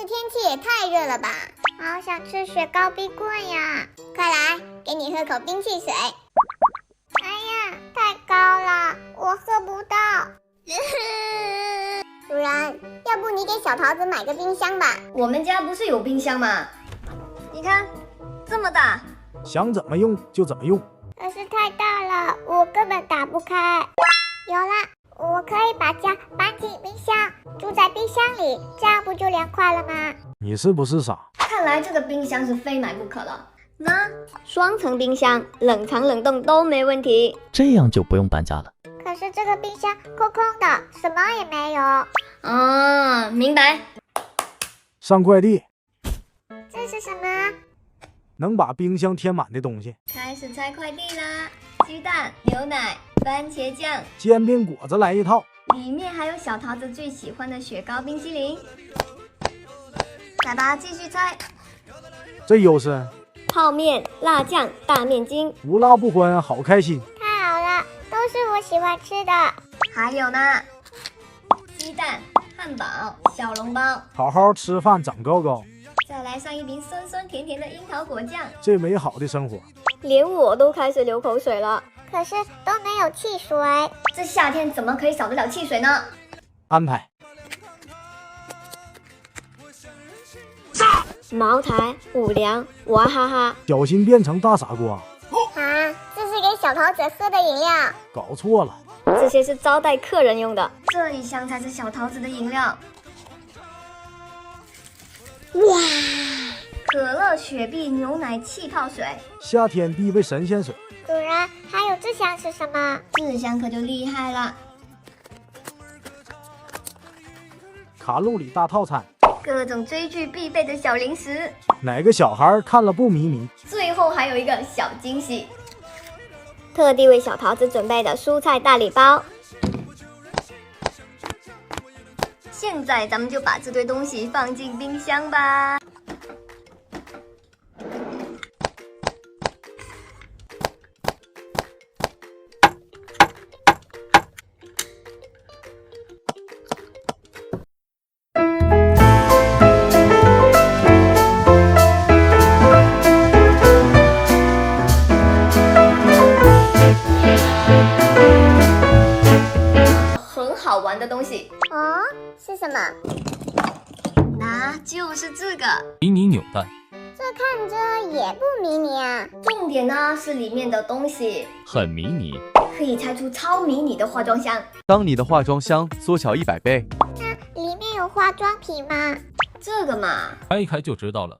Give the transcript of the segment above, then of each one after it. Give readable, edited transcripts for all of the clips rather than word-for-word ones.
天气也太热了吧！好想吃雪糕冰棍呀！快来，给你喝口冰汽水。哎呀，太高了，我喝不到。主人，要不你给小桃子买个冰箱吧？我们家不是有冰箱吗？你看，这么大。想怎么用就怎么用。可是太大了，我根本打不开。有啦，我可以把家搬进冰箱，住在冰箱里，这样不就凉快了吗？你是不是傻？看来这个冰箱是非买不可了。那双层冰箱，冷藏冷冻都没问题。这样就不用搬家了。可是这个冰箱空空的，什么也没有。啊，明白。上快递。这是什么？能把冰箱填满的东西。开始拆快递啦！鸡蛋、牛奶、番茄酱、煎饼果子来一套，里面还有小桃子最喜欢的雪糕冰淇淋。来吧，继续拆。这又是泡面、辣酱、大面筋，无辣不欢，好开心。太好了，都是我喜欢吃的。还有呢，鸡蛋、汉堡、小笼包。好好吃饭长高高。再来上一瓶酸酸甜甜的樱桃果酱。这美好的生活，连我都开始流口水了。可是都没有汽水。这夏天怎么可以少得了汽水呢？安排。茅台、五粮、娃哈哈。小心变成大傻瓜。啊，这是给小桃子喝的饮料。搞错了，这些是招待客人用的，这一箱才是小桃子的饮料。哇！可乐、雪碧、牛奶、气泡水，夏天必备神仙水。主人，还有这箱是什么？这箱可就厉害了，卡路里大套餐，各种追剧必备的小零食，哪个小孩看了不迷迷？最后还有一个小惊喜，特地为小桃子准备的蔬菜大礼包。现在咱们就把这堆东西放进冰箱吧。很好玩的东西。哦，是什么？那就是这个。迷你扭蛋，这看着也不迷你啊。重点呢是里面的东西很迷你。可以拆出超迷你的化妆箱。当你的化妆箱缩小100倍，那里面有化妆品吗？这个嘛，开一开就知道了。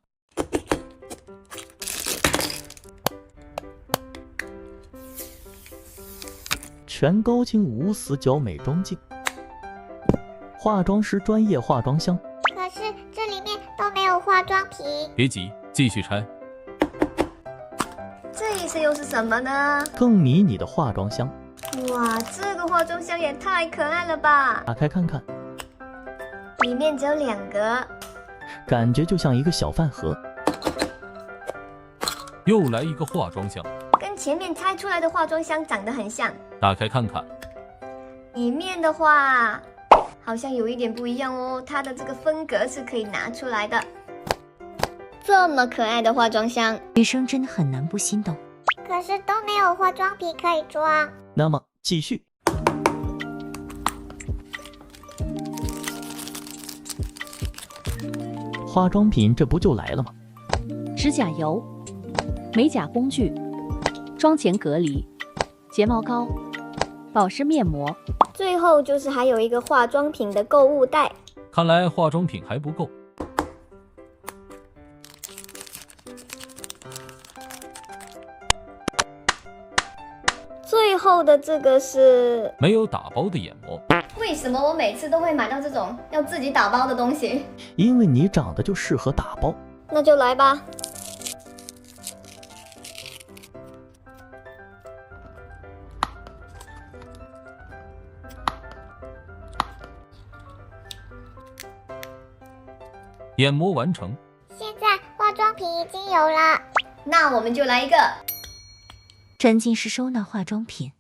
全高清无死角美妆镜，化妆师专业化妆箱。可是这里面都没有化妆品。别急，继续拆。这一次又是什么呢？更迷你的化妆箱，哇，这个化妆箱也太可爱了吧！打开看看，里面只有2格，感觉就像一个小饭盒。又来一个化妆箱，跟前面拆出来的化妆箱长得很像。打开看看。里面的话，好像有一点不一样哦，它的这个分格是可以拿出来的。这么可爱的化妆箱，女生真的很难不心动。可是都没有化妆品可以装。那么继续，化妆品这不就来了吗？指甲油、美甲工具、妆前隔离、睫毛膏、保湿面膜，最后就是还有一个化妆品的购物袋。看来化妆品还不够。最后的这个是没有打包的眼膜。为什么我每次都会买到这种要自己打包的东西？因为你长得就适合打包。那就来吧。眼膜完成。现在化妆品已经有了。那我们就来一个沉浸式收纳化妆品。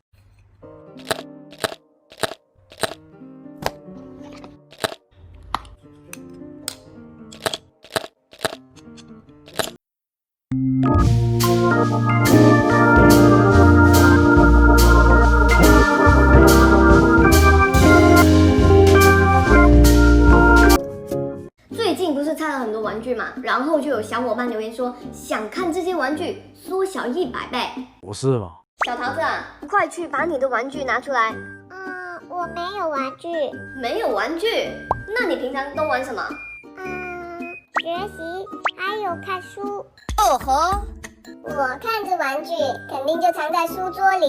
最近不是拆了很多玩具嘛，然后就有小伙伴留言说想看这些玩具缩小100倍。不是吧？小桃子啊，快去把你的玩具拿出来。我没有玩具。没有玩具？那你平常都玩什么？学习还有看书。哦吼，我看着玩具肯定就藏在书桌里。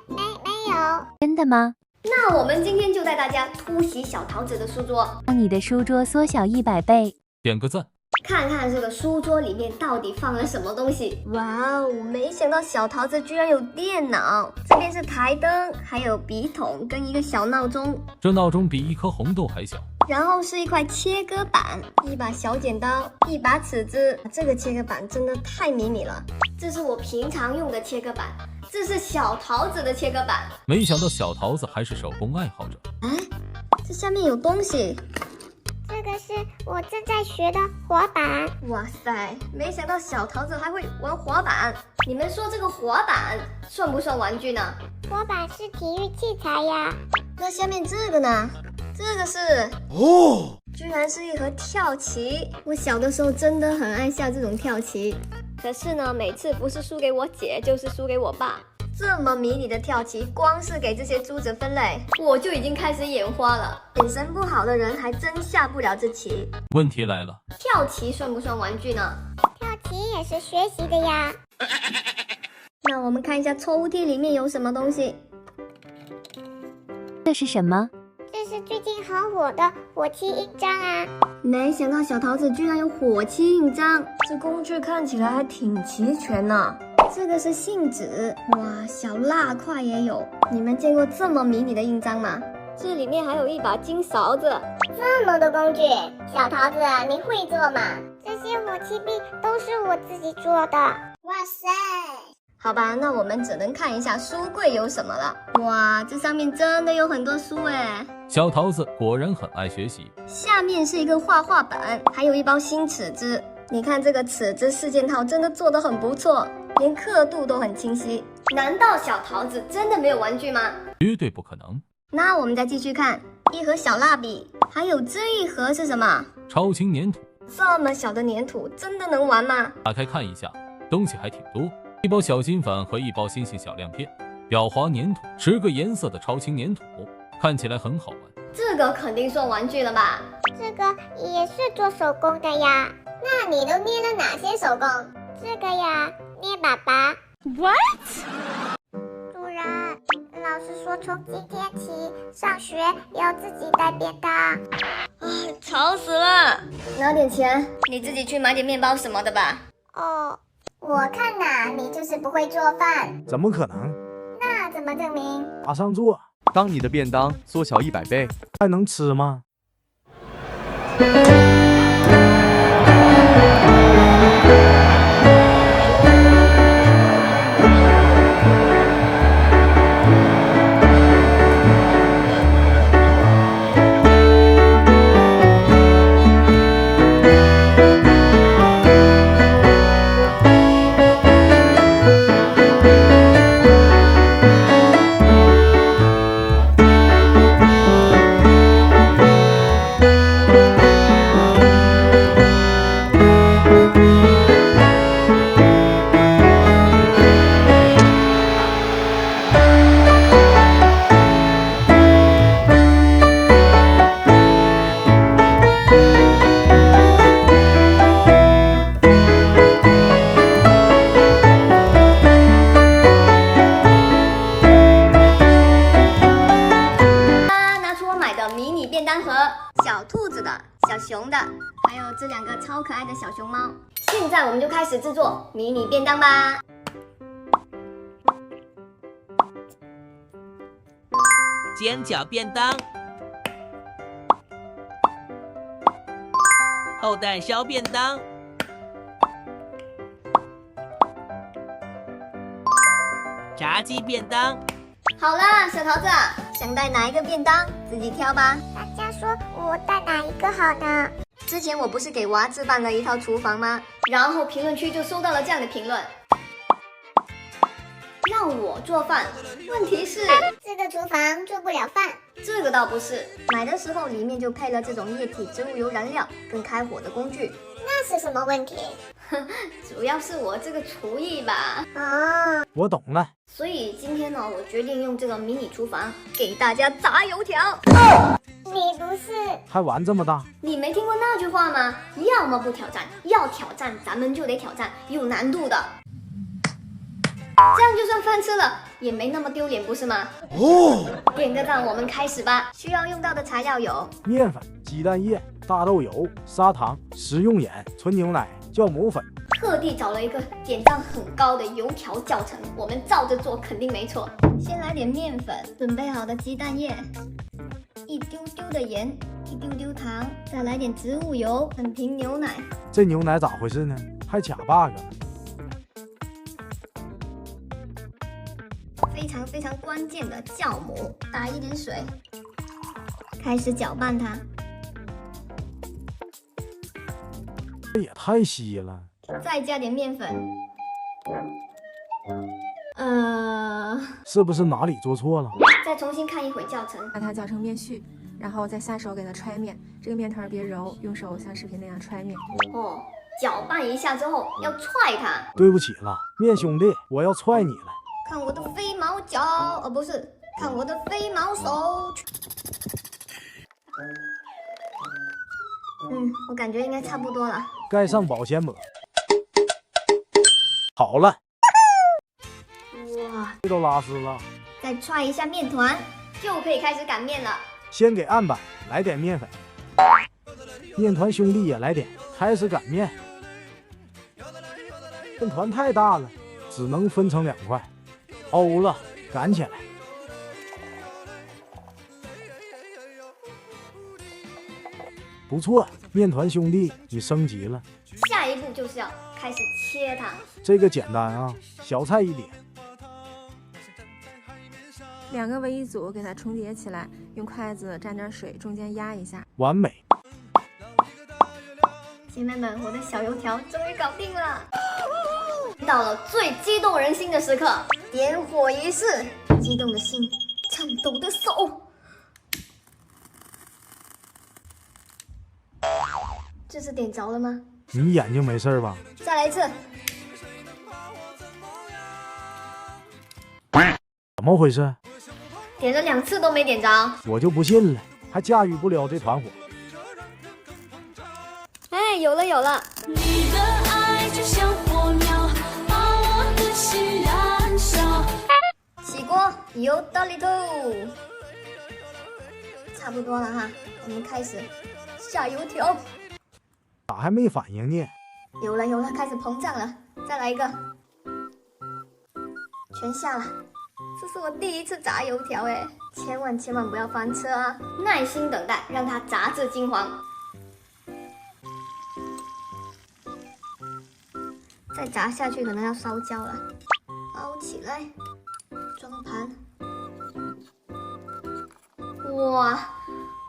没有。真的吗？那我们今天就带大家突袭小桃子的书桌，让你的书桌缩小100倍。点个赞。看看这个书桌里面到底放了什么东西。哇哦，没想到小桃子居然有电脑，这边是台灯，还有笔筒跟一个小闹钟，这闹钟比一颗红豆还小。然后是一块切割板，一把小剪刀，一把尺子。这个切割板真的太迷你了，这是我平常用的切割板，这是小桃子的切割板。没想到小桃子还是手工爱好者。这下面有东西。这个是我正在学的滑板。哇塞，没想到小桃子还会玩滑板。你们说这个滑板算不算玩具呢？滑板是体育器材呀。那下面这个呢？这个是居然是一盒跳棋。我小的时候真的很爱下这种跳棋，可是呢，每次不是输给我姐，就是输给我爸。这么迷你的跳棋，光是给这些珠子分类，我就已经开始眼花了。眼神不好的人还真下不了这棋。问题来了，跳棋算不算玩具呢？跳棋也是学习的呀。那我们看一下抽屉里面有什么东西。这是什么？这是最近很火的火漆印章啊。没想到小桃子居然有火漆印章，这工具看起来还挺齐全呢。这个是信纸，哇，小蜡块也有。你们见过这么迷你的印章吗？这里面还有一把金勺子。这么多工具，小桃子你会做吗？这些火漆币都是我自己做的。哇塞！好吧，那我们只能看一下书柜有什么了。哇，这上面真的有很多书哎。小桃子果然很爱学习。下面是一个画画板，还有一包新尺子。你看这个尺子4件套真的做得很不错，连刻度都很清晰。难道小桃子真的没有玩具吗？绝对不可能。那我们再继续看，一盒小蜡笔，还有这一盒是什么？超轻粘土。这么小的粘土真的能玩吗？打开看一下，东西还挺多。一包小金粉和一包星星小亮片，裱滑粘土，10个颜色的超轻粘土，看起来很好玩。这个肯定算玩具了吧？这个也是做手工的呀。那你都捏了哪些手工？这个呀，捏粑粑。What？ 主人，老师说从今天起上学要自己带便当。吵死了！拿点钱，你自己去买点面包什么的吧。哦，我看呐，你就是不会做饭。怎么可能？那怎么证明？马上做。当你的便当缩小100倍，还能吃吗？小兔子的、小熊的，还有这2个超可爱的小熊猫。现在我们就开始制作迷你便当吧。煎饺便当，厚蛋烧便当，炸鸡便当。好啦，小桃子，想带哪一个便当自己挑吧。大家说我带哪一个好呢？之前我不是给娃置办了一套厨房吗？然后评论区就收到了这样的评论：让我做饭。问题是这个厨房做不了饭。这个倒不是，买的时候里面就配了这种液体植物油燃料跟开火的工具。那是什么问题？主要是我这个厨艺吧。哦，我懂了。所以今天呢，我决定用这个迷你厨房给大家炸油条。你不是还玩这么大？你没听过那句话吗？要么不挑战，要挑战咱们就得挑战有难度的。这样就算饭吃了也没那么丢脸，不是吗？哦，点个赞，我们开始吧。需要用到的材料有面粉、鸡蛋液、大豆油、砂糖、食用盐、纯牛奶、酵母粉。特地找了一个点赞很高的油条教程，我们照着做肯定没错。先来点面粉，准备好的鸡蛋液，一丢丢的盐，一丢丢糖，再来点植物油，半瓶牛奶。这牛奶咋回事呢？还卡 bug 了。非常关键的酵母，打一点水，开始搅拌它。这也太稀了。再加点面粉。是不是哪里做错了？再重新看一会教程，把它搅成面絮，然后再下手给它揣面。这个面团别揉，用手像视频那样揣面。哦，搅拌一下之后要踹它。对不起了，面兄弟，我要踹你了。看我的飞毛脚，哦不是，看我的飞毛手。我感觉应该差不多了。盖上保鲜膜。好了。哇，这都拉丝了。再踹一下面团，就可以开始擀面了。先给案板来点面粉，面团兄弟也来点，开始擀面。面团太大了，只能分成2块。欧了，擀起来。不错，面团兄弟，你升级了。下一步就是要开始切它。这个简单啊，小菜一碟。2个为一组，给它重叠起来，用筷子沾点水，中间压一下，完美。姐妹们，我的小油条终于搞定了。到了最激动人心的时刻，点火仪式。激动的心，颤抖的手。这是点着了吗？你眼睛没事吧？再来一次。怎么回事？点了2次都没点着。我就不信了，还驾驭不了这团火。哎，有了有了。你的爱就像火苗，把我的心燃烧。起锅，油倒里头。差不多了哈，我们开始下油条。咋还没反应呢？有了，开始膨胀了。再来一个，全下了。这是我第1次炸油条哎，千万不要翻车啊！耐心等待，让它炸至金黄。再炸下去可能要烧焦了，包起来，装盘。哇，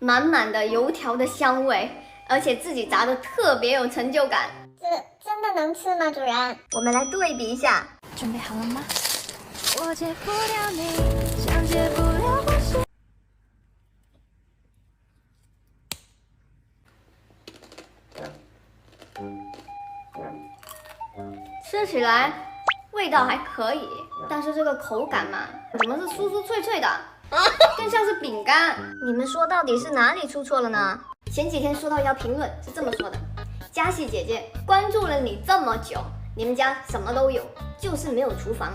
满满的油条的香味，而且自己炸的特别有成就感。这真的能吃吗，主人？我们来对比一下，准备好了吗？我戒不了你，像戒不了火星。吃起来味道还可以，但是这个口感嘛，怎么是酥酥脆脆的，更像是饼干。你们说到底是哪里出错了呢？前几天收到一条评论是这么说的：嘉熙姐姐关注了你这么久，你们家什么都有，就是没有厨房。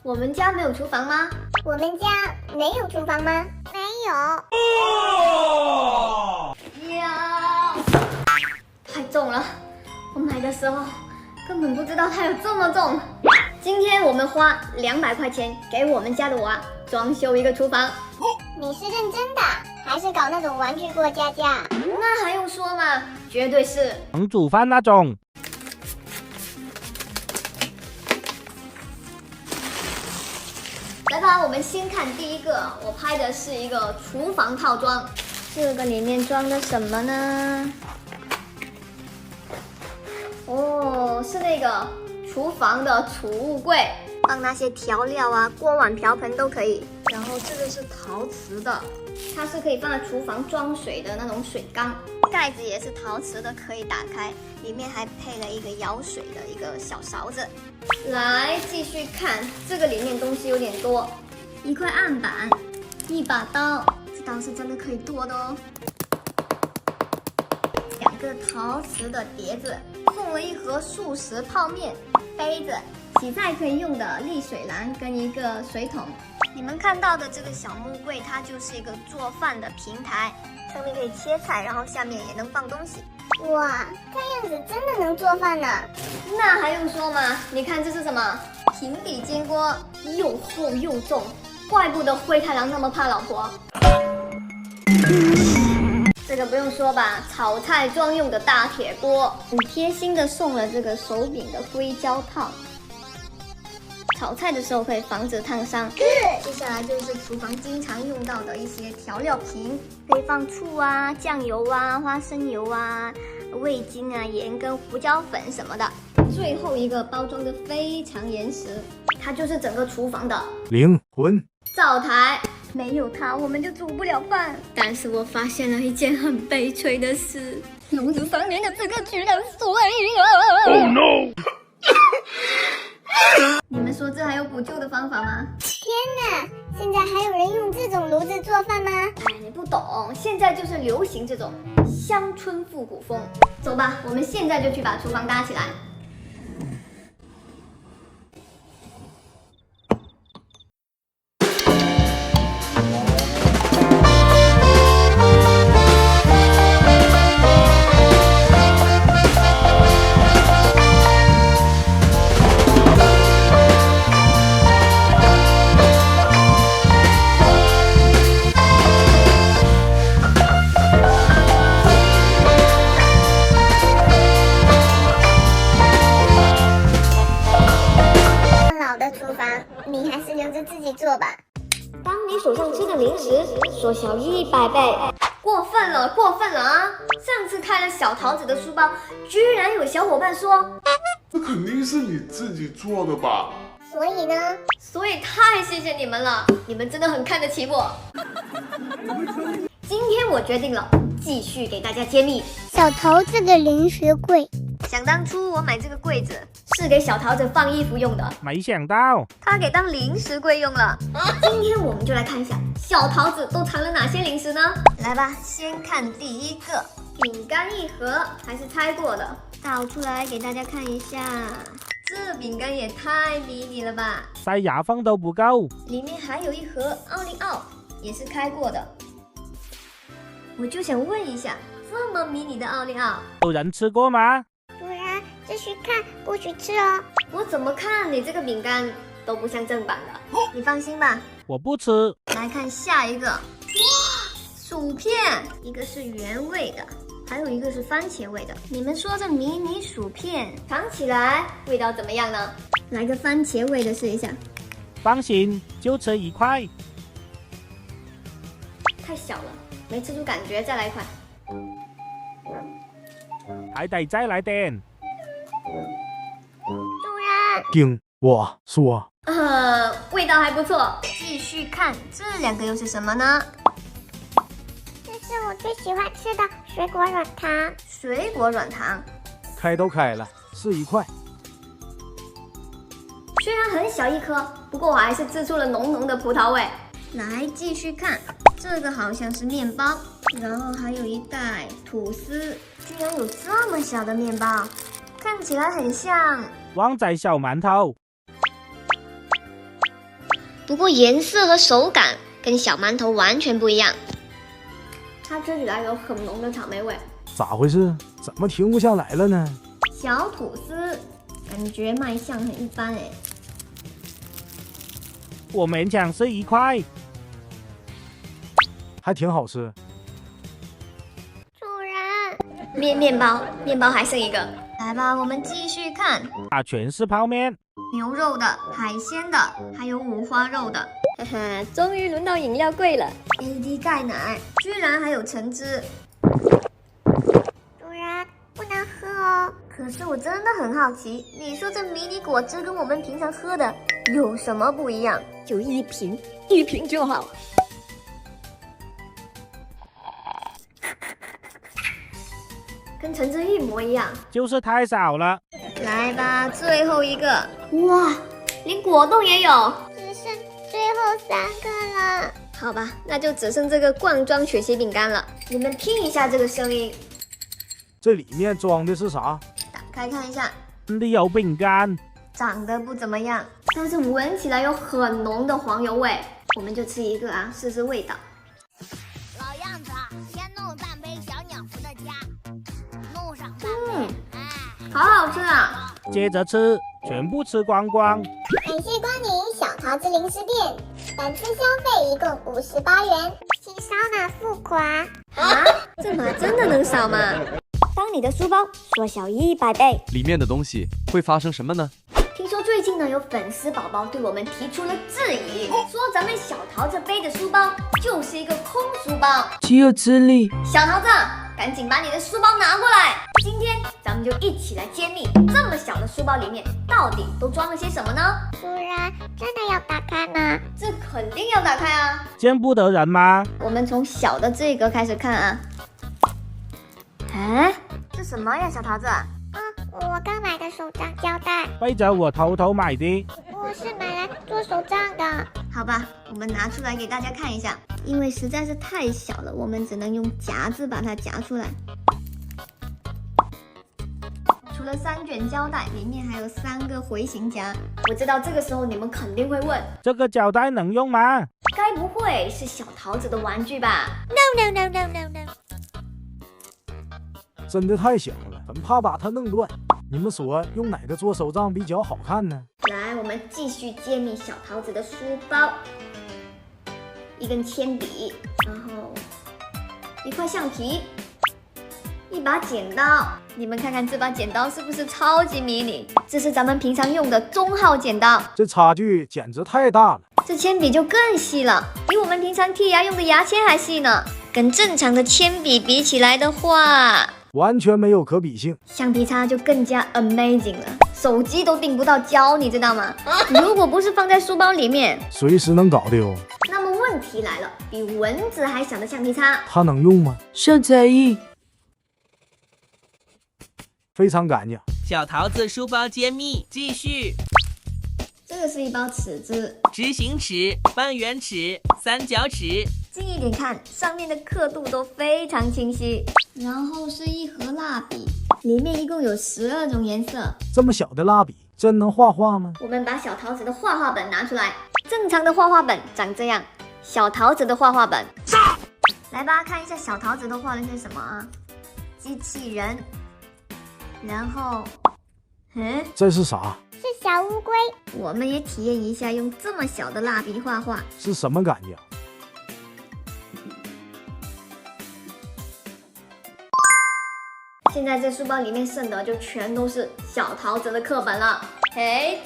我们家没有厨房吗？我们家没有厨房吗？没有。呀，太重了！我买的时候根本不知道它有这么重。今天我们花200块钱给我们家的娃装修一个厨房。你是认真的，还是搞那种玩具过家家？那还用说吗？绝对是能煮饭那种。来吧，我们先看第一个，我拍的是一个厨房套装。这个里面装的什么呢？哦，是那个厨房的储物柜。放那些调料啊，锅碗瓢盆都可以。然后这个是陶瓷的，它是可以放在厨房装水的那种水缸。盖子也是陶瓷的，可以打开，里面还配了一个舀水的一个小勺子。来继续看，这个里面东西有点多，一块案板，一把刀，这刀是真的可以剁的哦。2个陶瓷的碟子，送了一盒速食泡面，杯子，洗菜可以用的沥水篮跟一个水桶。你们看到的这个小木柜，它就是一个做饭的平台，上面可以切菜，然后下面也能放东西。哇，这样子真的能做饭呢？那还用说吗？你看这是什么？平底煎锅，又厚又重，怪不得灰太狼那么怕老婆。这个不用说吧，炒菜专用的大铁锅，很贴心的送了这个手柄的硅胶套，炒菜的时候可以防止烫伤。接下来就是厨房经常用到的一些调料瓶，可以放醋啊、酱油啊、花生油啊、味精啊、盐跟胡椒粉什么的。最后一个包装的非常严实，它就是整个厨房的灵魂。灶台。没有它，我们就煮不了饭。但是我发现了一件很悲催的事，龙族3年的资格居然碎了。Oh no！ 你们说这还有补救的方法吗？天哪，现在还有人用这种炉子做饭吗？哎，你不懂，现在就是流行这种乡村复古风。走吧，我们现在就去把厨房搭起来。你还是留着自己做吧。当你手上吃的零食缩小100倍，过分了，过分了啊！上次开了小桃子的书包，居然有小伙伴说，这肯定是你自己做的吧？所以呢？所以太谢谢你们了，你们真的很看得起我。今天我决定了，继续给大家揭秘小桃子的零食柜。想当初我买这个柜子是给小桃子放衣服用的，没想到他给当零食柜用了。今天我们就来看一下小桃子都藏了哪些零食呢？来吧，先看第一个，饼干1盒，还是拆过的，倒出来给大家看一下。这饼干也太迷你了吧，塞牙缝都不够。里面还有一盒奥利奥，也是开过的。我就想问一下，这么迷你的奥利奥，有人吃过吗？主人，继续看，不许吃哦。我怎么看你这个饼干都不像正版的，你放心吧，我不吃。来看下一个，哇，薯片，一个是原味的，还有一个是番茄味的。你们说这迷你薯片尝起来味道怎么样呢？来个番茄味的试一下。放心，就吃1块。太小了，没吃出感觉，再来一块。还得再来点。主人，听我说，味道还不错。继续看，这2个又是什么呢？这是我最喜欢吃的水果软糖。水果软糖，开都开了，是1块。虽然很小一颗，不过我还是吃出了浓浓的葡萄味。来继续看，这个好像是面包，然后还有一袋吐司，居然有这么小的面包，看起来很像旺仔小馒头，不过颜色和手感跟小馒头完全不一样。它吃起来有很浓的草莓味。咋回事？怎么停不下来了呢？小吐司，感觉卖相很一般哎。我勉强是1块，还挺好吃。主人，面包还剩1个。来吧，我们继续看。全是泡面，牛肉的、海鲜的，还有五花肉的。哈哈，终于轮到饮料柜了。AD 钙奶，居然还有橙汁。主人，不能喝哦。可是我真的很好奇，你说这迷你果汁跟我们平常喝的有什么不一样？就一瓶就好。跟橙汁一模一样，就是太少了。来吧，最后一个。哇，连果冻也有，只剩最后3个了。好吧，那就只剩这个罐装曲奇饼干了。你们听一下这个声音，这里面装的是啥？打开看一下，真的有饼干，长得不怎么样，但是闻起来有很浓的黄油味。我们就吃一个啊，试试味道。老样子，先弄半杯小鸟服的家，弄上好好吃啊！接着吃，全部吃光光。感谢光临小桃子零食店，本次消费一共58元，请扫码付款。啊，这码真的能扫吗？当你的书包缩小100倍，里面的东西会发生什么呢？听说最近呢，有粉丝宝宝对我们提出了质疑，说咱们小桃子背的书包就是一个空书包，岂有此理！小桃子，赶紧把你的书包拿过来。今天咱们就一起来揭秘，这么小的书包里面到底都装了些什么呢？主人，真的要打开吗？这肯定要打开啊！见不得人吗？我们从小的这个开始看啊。啊，这什么呀，小桃子？我刚买的手账胶带，背着我偷偷买的。我是买来做手账的。好吧，我们拿出来给大家看一下，因为实在是太小了，我们只能用夹子把它夹出来。除了3卷胶带，里面还有3个回形夹。我知道这个时候你们肯定会问，这个胶带能用吗？该不会是小桃子的玩具吧 No。真的太小了，很怕把它弄乱。你们说用哪个做手账比较好看呢？来，我们继续揭秘小桃子的书包。一根铅笔，然后一块橡皮，一把剪刀。你们看看这把剪刀是不是超级迷你？这是咱们平常用的中号剪刀，这差距简直太大了。这铅笔就更细了，比我们平常剔牙用的牙签还细呢。跟正常的铅笔比起来的话，完全没有可比性。橡皮擦就更加 amazing 了，手机都订不到胶，你知道吗？如果不是放在书包里面，随时能搞丢。那么问题来了，比蚊子还小的橡皮擦，它能用吗？受在意。非常干净。小桃子书包揭秘继续。这个是一包尺子，直行尺、半圆尺、三角尺。近一点看，上面的刻度都非常清晰。然后是一盒蜡笔，里面一共有12种颜色。这么小的蜡笔，真能画画吗？我们把小桃子的画画本拿出来，正常的画画本长这样，小桃子的画画本。来吧，看一下小桃子都画了些什么啊？机器人，然后，这是啥？是小乌龟。我们也体验一下用这么小的蜡笔画画，是什么感觉？现在这书包里面剩的就全都是小桃子的课本了。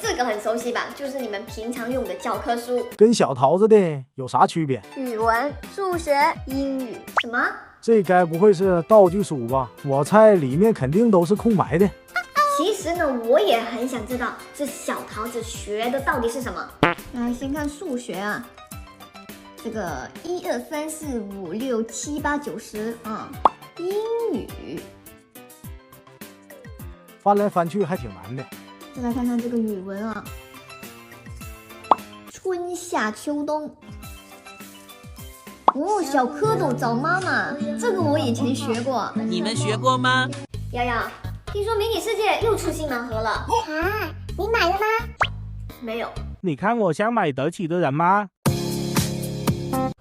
这个很熟悉吧？就是你们平常用的教科书。跟小桃子的有啥区别？语文、数学、英语。什么？这该不会是道具书吧？我猜里面肯定都是空白的。其实呢，我也很想知道这小桃子学的到底是什么。来，先看数学啊，这个1、2、3、4、5、6、7、8、9、10啊。英语，翻来翻去还挺难的。再来看看这个语文啊，春夏秋冬。哦，小蝌蚪找妈妈，这个我以前学过。你们学过吗？瑶瑶，听说迷你世界又出新盲盒了啊？你买了吗？没有。你看我像买得起的人吗？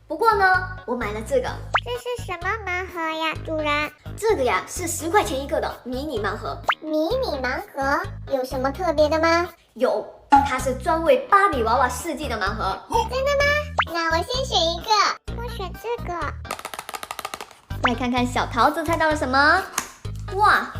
不过呢，我买了这个。这是什么盲盒呀，主人？这个呀是10块钱一个的迷你盲盒。迷你盲盒有什么特别的吗？有，它是专为芭比娃娃世纪的盲盒。真的吗？那我先选一个。我选这个。来看看小桃子猜到了什么？哇，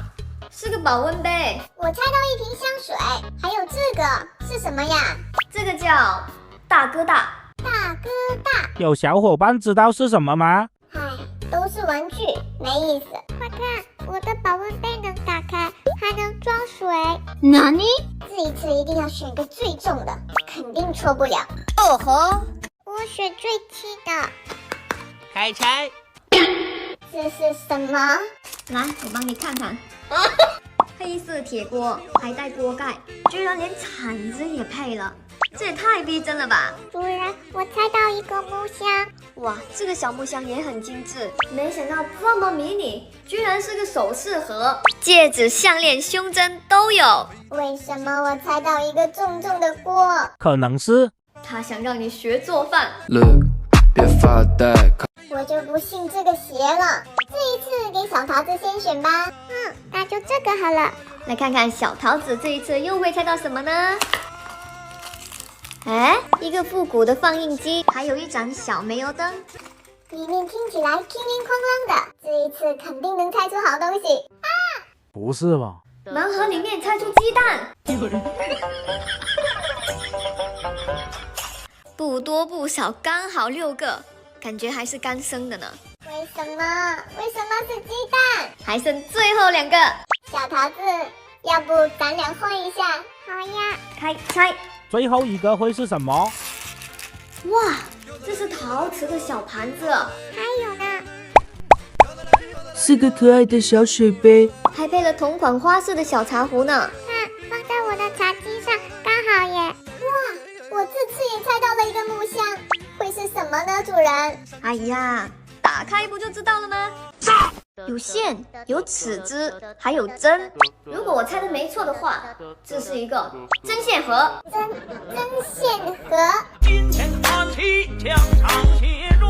是个保温杯。我猜到一瓶香水，还有这个是什么呀？这个叫大哥大。大哥大。有小伙伴知道是什么吗？嗨，都是玩具，没意思。快看，我的保温杯能打开，还能装水。哪里？这一次一定要选个最重的，肯定错不了。哦吼，我选最轻的。开拆。这是什么？来，我帮你看看。黑色铁锅，还带锅盖，居然连铲子也配了，这也太逼真了吧！主人，我猜到一个木箱。哇，这个小木箱也很精致，没想到这么迷你，居然是个首饰盒，戒指、项链、胸针都有。为什么我猜到一个重重的锅？可能是他想让你学做饭。别发呆。我就不信这个邪了。这一次给小桃子先选吧。那就这个好了。来看看小桃子这一次又会猜到什么呢？哎，一个复古的放映机，还有一盏小煤油灯，里面听起来叮铃哐啷的，这一次肯定能猜出好东西。不是吧？盲盒里面猜出鸡蛋，不多不少，刚好6个，感觉还是刚生的呢。为什么？为什么是鸡蛋？还剩最后2个。小桃子，要不咱俩换一下？好呀。开猜。最后一个会是什么？哇，这是陶瓷的小盘子，还有呢，是个可爱的小水杯，还配了同款花式的小茶壶呢。放在我的茶几上，刚好耶。哇，我这次也猜到了一个木箱，会是什么呢，主人？哎呀，打开不就知道了吗？有线，有尺子，还有针。如果我猜的没错的话，这是一个针线盒。针线盒。金钱看齐，墙上写着。